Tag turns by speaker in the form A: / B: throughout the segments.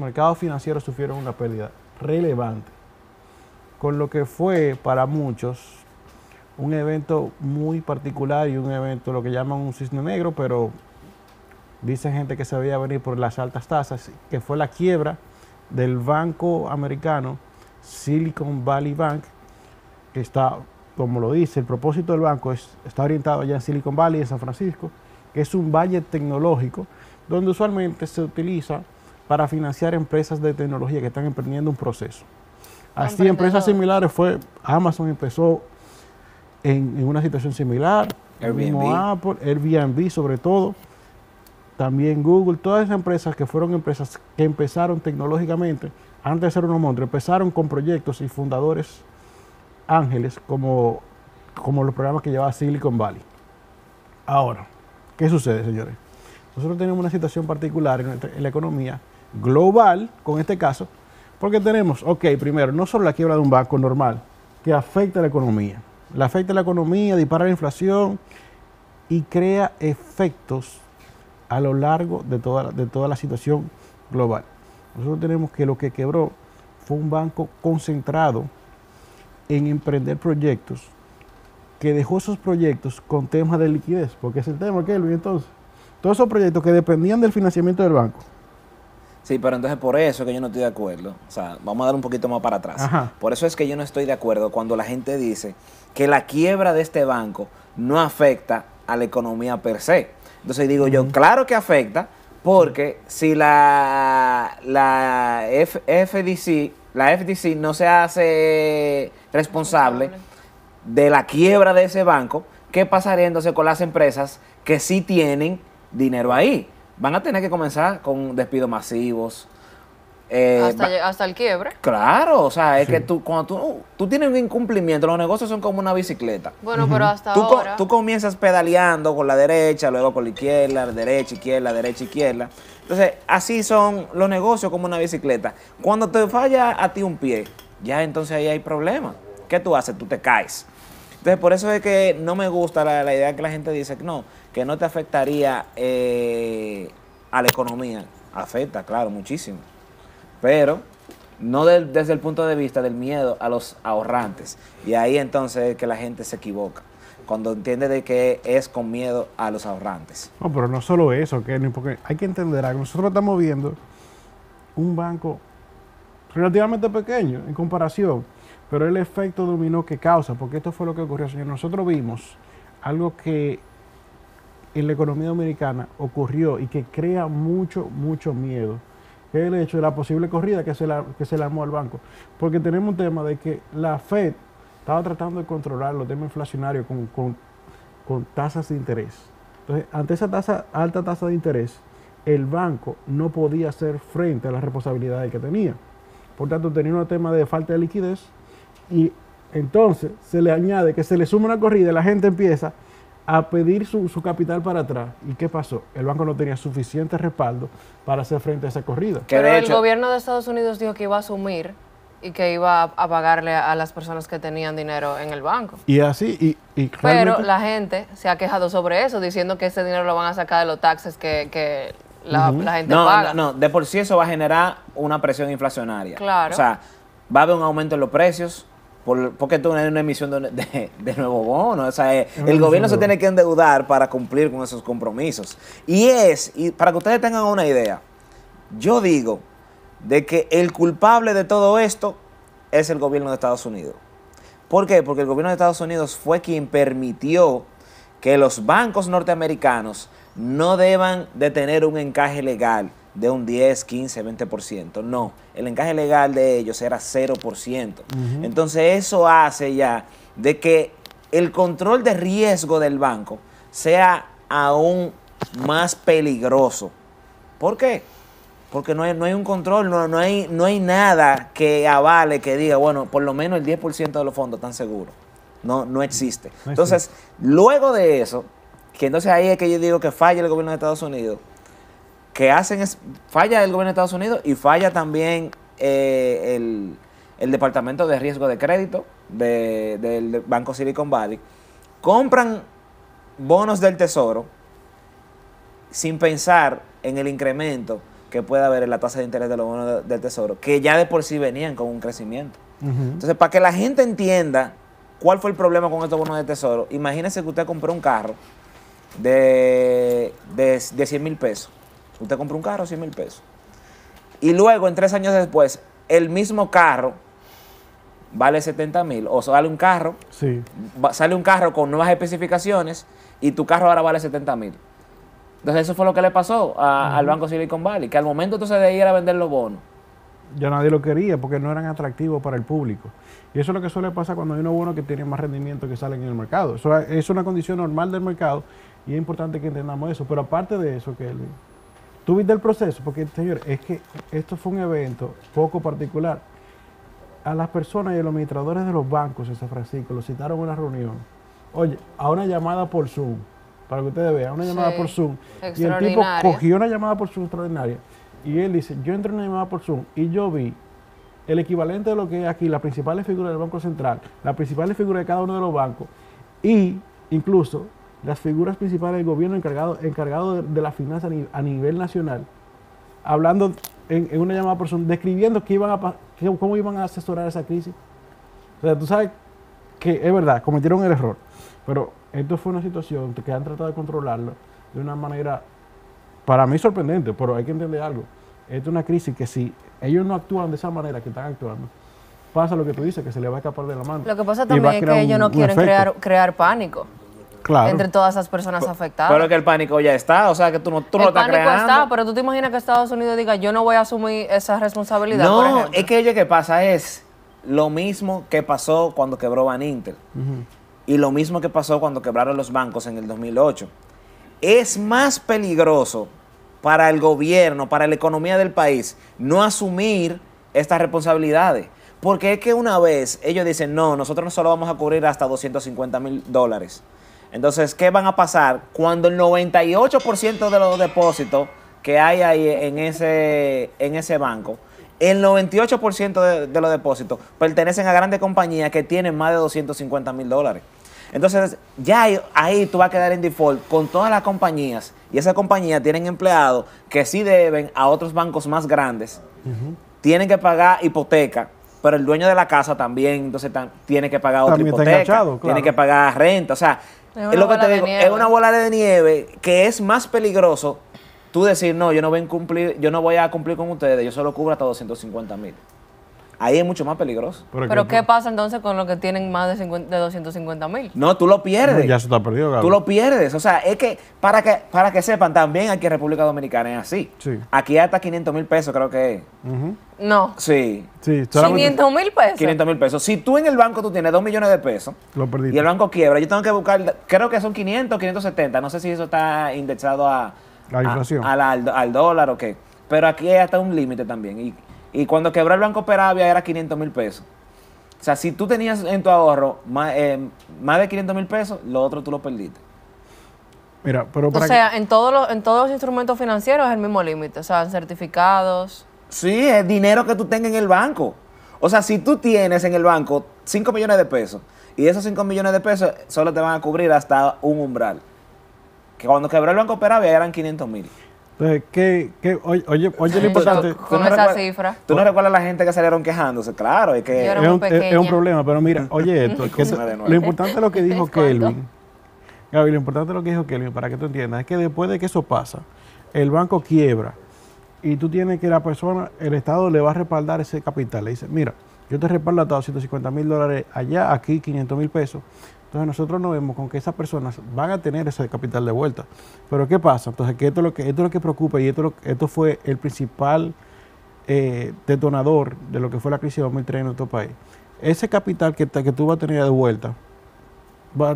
A: mercados financieros sufrieron una pérdida relevante, con lo que fue para muchos un evento muy particular y un evento lo que llaman un cisne negro, pero dicen gente que se veía venir por las altas tasas, que fue la quiebra del banco americano Silicon Valley Bank, que está, como lo dice, el propósito del banco está orientado allá en Silicon Valley, en San Francisco, que es un valle tecnológico donde usualmente se utiliza para financiar empresas de tecnología que están emprendiendo un proceso. Así, empresas similares Amazon empezó en una situación similar, el mismo Apple, Airbnb sobre todo, también Google, todas esas empresas que fueron empresas que empezaron tecnológicamente, antes de ser unos monstruos, empezaron con proyectos y fundadores ángeles como los programas que llevaba Silicon Valley. Ahora, ¿qué sucede, señores? Nosotros tenemos una situación particular en la economía global, con este caso, porque tenemos, primero, no solo la quiebra de un banco normal, que afecta a la economía. Le afecta a la economía, dispara la inflación y crea efectos a lo largo de toda la situación global. Nosotros tenemos que lo que quebró fue un banco concentrado en emprender proyectos, que dejó esos proyectos con temas de liquidez, porque es el tema, Kelvin, entonces. Todos esos proyectos que dependían del financiamiento del banco.
B: Sí, pero entonces por eso es que yo no estoy de acuerdo. O sea, vamos a dar un poquito más para atrás.
A: Ajá.
B: Por eso es que yo no estoy de acuerdo cuando la gente dice que la quiebra de este banco no afecta a la economía per se. Entonces digo yo, claro que afecta, porque si la FDC no se hace responsable de la quiebra de ese banco, ¿qué pasaría entonces con las empresas que sí tienen dinero ahí? Van a tener que comenzar con despidos masivos.
C: Hasta el quiebre.
B: Claro, o sea, es que cuando tú tienes un incumplimiento, los negocios son como una bicicleta.
C: Bueno, pero hasta ahora...
B: Tú comienzas pedaleando con la derecha, luego con la izquierda, derecha, izquierda. Entonces, así son los negocios como una bicicleta. Cuando te falla a ti un pie, ya entonces ahí hay problema. ¿Qué tú haces? Tú te caes. Entonces, por eso es que no me gusta la idea que la gente dice que no te afectaría a la economía. Afecta, claro, muchísimo. Pero no desde el punto de vista del miedo a los ahorrantes. Y ahí entonces es que la gente se equivoca, cuando entiende de que es con miedo a los ahorrantes.
A: No, pero no solo eso, Kenny, porque hay que entender algo. Nosotros estamos viendo un banco relativamente pequeño en comparación, pero el efecto dominó que causa, porque esto fue lo que ocurrió, señor. Nosotros vimos algo que en la economía dominicana ocurrió y que crea mucho miedo, que es el hecho de la posible corrida que se le armó al banco. Porque tenemos un tema de que la Fed estaba tratando de controlar los temas inflacionarios con tasas de interés. Entonces, ante esa alta tasa de interés, el banco no podía hacer frente a las responsabilidades que tenía. Por tanto, tenía un tema de falta de liquidez y entonces se le añade que se le suma una corrida y la gente empieza a pedir su capital para atrás. ¿Y qué pasó? El banco no tenía suficiente respaldo para hacer frente a esa corrida.
C: Pero el gobierno de Estados Unidos dijo que iba a asumir y que iba a pagarle a las personas que tenían dinero en el banco.
A: Y así,
C: pero la gente se ha quejado sobre eso, diciendo que ese dinero lo van a sacar de los taxes que la gente paga.
B: No, de por sí eso va a generar una presión inflacionaria.
C: Claro.
B: O sea, va a haber un aumento en los precios, porque esto es una emisión de nuevo bono. O sea, el gobierno se tiene que endeudar para cumplir con esos compromisos. Y para que ustedes tengan una idea, yo digo de que el culpable de todo esto es el gobierno de Estados Unidos. ¿Por qué? Porque el gobierno de Estados Unidos fue quien permitió que los bancos norteamericanos no deban de tener un encaje legal de un 10, 15, 20%. No, el encaje legal de ellos era 0%. Entonces eso hace ya de que el control de riesgo del banco sea aún más peligroso. ¿Por qué? Porque no hay un control, no hay nada que avale, que diga, bueno, por lo menos el 10% de los fondos están seguros. No existe. Entonces, luego de eso, que entonces ahí es que yo digo que falla el gobierno de Estados Unidos, falla el gobierno de Estados Unidos y falla también el Departamento de Riesgo de Crédito del Banco Silicon Valley. Compran bonos del Tesoro sin pensar en el incremento que puede haber en la tasa de interés de los bonos del Tesoro, que ya de por sí venían con un crecimiento.
A: Ujú.
B: Entonces, para que la gente entienda cuál fue el problema con estos bonos de Tesoro, imagínese que usted compró un carro de 100 mil pesos. Usted compró un carro de 100 mil pesos. Y luego, en 3 años después, el mismo carro vale 70 mil. O sale un carro,
A: Sí.
B: sale un carro con nuevas especificaciones y tu carro ahora vale 70 mil. Entonces, eso fue lo que le pasó al Banco Silicon Valley, que al momento entonces de ir a vender los bonos,
A: Ya nadie lo quería porque no eran atractivos para el público. Y eso es lo que suele pasar cuando hay unos bonos que tienen más rendimiento que salen en el mercado. Eso es una condición normal del mercado y es importante que entendamos eso. Pero aparte de eso, Kelvin, tú viste el proceso, porque, señor, es que esto fue un evento poco particular. A las personas y a los administradores de los bancos en San Francisco los citaron a una reunión. Oye, a una llamada por Zoom, para que ustedes vean, una llamada
C: Sí,
A: por Zoom. Y el tipo
C: extraordinaria.
A: cogió una llamada por Zoom extraordinaria. Y él dice, yo entré en una llamada por Zoom y yo vi el equivalente de lo que es aquí, las principales figuras del Banco Central, las principales figuras de cada uno de los bancos y incluso las figuras principales del gobierno encargado de la finanza a nivel nacional, hablando en una llamada por Zoom, describiendo cómo iban a asesorar esa crisis. O sea, tú sabes que es verdad, cometieron el error, pero esto fue una situación que han tratado de controlarlo de una manera, para mí, sorprendente, pero hay que entender algo. Esto es una crisis que si ellos no actúan de esa manera que están actuando, pasa lo que tú dices, que se le va a escapar de la mano.
C: Lo que pasa
A: Y va
C: también
A: a
C: es
A: crear
C: que ellos no
A: un
C: quieren
A: efecto.
C: crear pánico
A: Claro.
C: entre todas esas personas afectadas.
B: pero que el pánico ya está, o sea, que tú no lo
C: el
B: estás
C: pánico
B: creando.
C: está, pero tú te imaginas que Estados Unidos diga, yo no voy a asumir esa responsabilidad, por
B: No,
C: ejemplo.
B: es que oye, ¿qué pasa? Es lo mismo que pasó cuando quebró Ban Inter.
A: Ujú.
B: Y lo mismo que pasó cuando quebraron los bancos en el 2008. Es más peligroso para el gobierno, para la economía del país, no asumir estas responsabilidades. Porque es que una vez ellos dicen, no, nosotros solo vamos a cubrir hasta $250,000. Entonces, ¿qué van a pasar cuando el 98% de los depósitos que hay ahí en ese banco, el 98% de los depósitos pertenecen a grandes compañías que tienen más de $250,000? Entonces, ya ahí tú vas a quedar en default con todas las compañías y esas compañías tienen empleados que sí deben a otros bancos más grandes, tienen que pagar hipoteca, pero el dueño de la casa también entonces tiene que pagar otra
A: También está
B: hipoteca,
A: enganchado, claro.
B: tiene que pagar renta, o sea,
C: Es una
B: es lo que
C: bola
B: te
C: de
B: digo,
C: nieve.
B: es una bola de nieve que es más peligroso tú decir, no, yo no voy a cumplir con ustedes, yo solo cubro hasta 250,000. Ahí es mucho más peligroso.
C: Pero ¿qué pasa entonces con los que tienen más de 250,000?
B: No, tú lo pierdes.
A: Ya se está perdido, Gaby.
B: Tú lo pierdes. O sea, es que para que sepan, también aquí en República Dominicana es así.
A: Sí.
B: Aquí hasta 500,000 pesos creo que es.
A: Ujú.
C: No.
B: Sí.
A: Sí, solamente
C: 500,000 pesos.
B: 500,000 pesos. Si tú en el banco tú tienes 2 millones de pesos
A: lo perdiste.
B: y el banco quiebra, yo tengo que buscar, creo que son 500, 570. No sé si eso está indexado
A: La inflación.
B: al dólar o qué. Pero aquí hay hasta un límite también. Y cuando quebró el Banco Peravia era 500,000 pesos. O sea, si tú tenías en tu ahorro más de 500,000 pesos, lo otro tú lo perdiste.
A: Mira, pero
C: O
A: para
C: sea, en todos los instrumentos financieros es el mismo límite. O sea, en certificados.
B: Sí, es dinero que tú tengas en el banco. O sea, si tú tienes en el banco 5 millones de pesos y esos 5 millones de pesos solo te van a cubrir hasta un umbral. Que cuando quebró el Banco Peravia eran 500,000.
A: Entonces, oye, lo importante.
C: Con
B: no
C: esa
B: recuerdas-
C: cifra.
B: ¿Tú no recuerdas a la gente que salieron quejándose? Claro, es que...
C: Yo era
A: Es
C: muy
A: un, es un
C: pequeña.
A: problema, pero mira, oye esto, que
B: Escúchame de nuevo.
A: lo importante de lo que dijo
C: ¿Cuánto?
A: Kelvin, Gaby, lo importante de lo que dijo Kelvin, para que tú entiendas, es que después de que eso pasa, el banco quiebra y tú tienes que la persona, el Estado le va a respaldar ese capital. Le dice, mira, yo te respaldo hasta $250,000 allá, aquí 500,000 pesos. Entonces nosotros nos vemos con que esas personas van a tener ese capital de vuelta. Pero ¿qué pasa? Entonces, que esto es lo que preocupa y esto fue el principal detonador de lo que fue la crisis de 2003 en nuestro país. Ese capital que tú vas a tener de vuelta va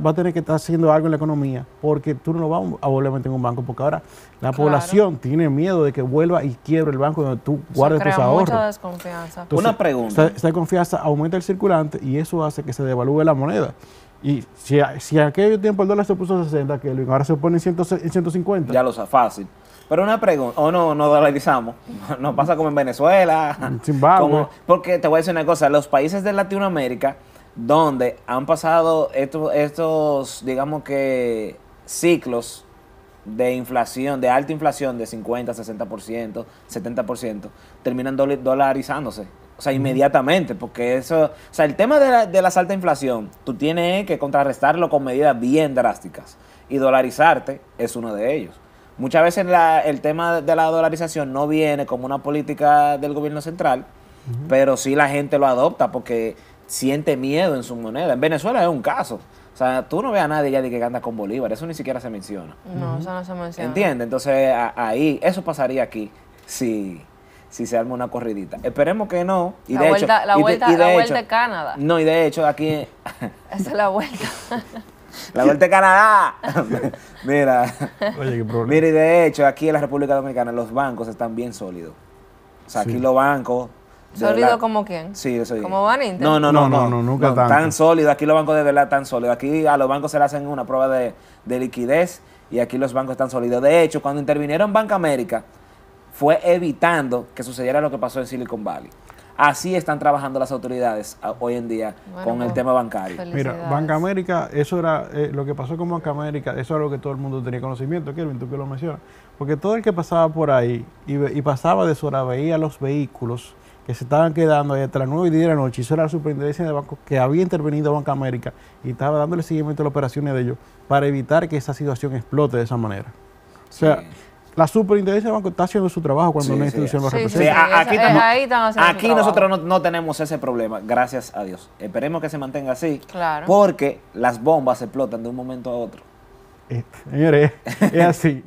A: a tener que estar haciendo algo en la economía porque tú no lo vas a volver a meter en un banco porque ahora la
C: Claro.
A: población tiene miedo de que vuelva y quiebre el banco donde tú guardes tus
C: Crea
A: ahorros.
C: mucha desconfianza.
A: Entonces,
B: Una pregunta.
A: Esta confianza aumenta el circulante y eso hace que se devalúe la moneda. Y si en aquel tiempo el dólar se puso a 60, que ahora se pone en 150.
B: Ya lo sabes, fácil. Pero una pregunta, o no dolarizamos, no pasa como en Venezuela.
A: En Zimbabue.
B: Porque te voy a decir una cosa, los países de Latinoamérica donde han pasado estos digamos que, ciclos de inflación, de alta inflación de 50, 60%, 70%, terminan dolarizándose. O sea, inmediatamente, porque eso, o sea, el tema de la alta inflación, tú tienes que contrarrestarlo con medidas bien drásticas. Y dolarizarte es uno de ellos. Muchas veces el tema de la dolarización no viene como una política del gobierno central, pero sí la gente lo adopta porque siente miedo en su moneda. En Venezuela es un caso. O sea, tú no ves a nadie ya de que anda con bolívar, eso ni siquiera se menciona.
C: No, eso no se menciona.
B: ¿Entiendes? Entonces, ahí, eso pasaría aquí si se arma una corridita. Esperemos que no. Y
C: La vuelta de Canadá.
B: No, y de hecho, aquí...
C: Esa es la vuelta.
B: La vuelta de Canadá. Mira.
A: Oye, qué problema.
B: Mira, y de hecho, aquí en la República Dominicana los bancos están bien sólidos. O sea, aquí los bancos...
C: ¿Sólido como quién?
B: Sí, eso
C: ¿Como Baninter?
A: No, nunca tanto.
B: Tan sólidos, aquí los bancos de verdad están sólidos. Aquí a los bancos se le hacen una prueba de liquidez y aquí los bancos están sólidos. De hecho, cuando intervinieron Banca América, fue evitando que sucediera lo que pasó en Silicon Valley. Así están trabajando las autoridades hoy en día con el tema bancario.
A: Mira, Banca América, eso era lo que pasó con Banca América, eso era lo que todo el mundo tenía conocimiento, Kelvin, tú que lo mencionas. Porque todo el que pasaba por ahí y pasaba de su hora, veía los vehículos que se estaban quedando ahí hasta las 9 y 10 de la noche. Eso era la superintendencia de bancos que había intervenido Banca América y estaba dándole seguimiento a las operaciones de ellos para evitar que esa situación explote de esa manera. O sea, la superintendencia de bancos está haciendo su trabajo cuando una institución lo representa.
B: Aquí nosotros no tenemos ese problema, gracias a Dios. Esperemos que se mantenga así, porque las bombas explotan de un momento a otro.
A: Señores, es así.